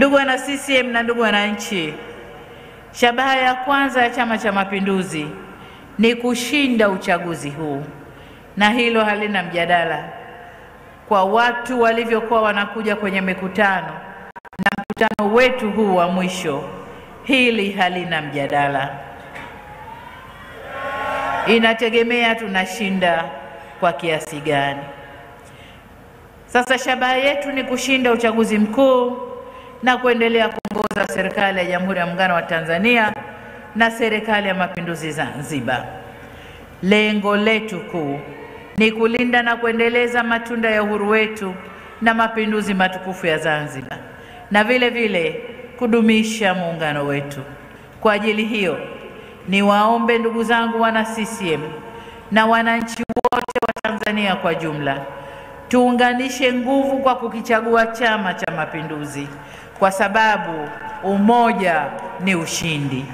Ndugu wana CCM na ndugu wananchi, shabaha ya kwanza ya Chama cha Mapinduzi ni kushinda uchaguzi huu, na hilo halina mjadala. Kwa watu walivyokuwa wanakuja kwenye mikutano na mkutano wetu huu wa mwisho, hili halina mjadala. Inategemea tunashinda kwa kiasi gani. Sasa shabaha yetu ni kushinda uchaguzi mkuu na kuendelea kuongoza serikali ya Jamhuri ya Muungano wa Tanzania na serikali ya Mapinduzi Zanzibar. Lengo letu kuu ni kulinda na kuendeleza matunda ya uhuru wetu na mapinduzi matukufu ya Zanzibar, na vile vile kudumisha muungano wetu. Kwa ajili hiyo, niwaombe ndugu zangu wana CCM na wananchi wote wa Tanzania kwa jumla, tuunganishe nguvu kwa kukichagua Chama cha Mapinduzi, kwa sababu umoja ni ushindi.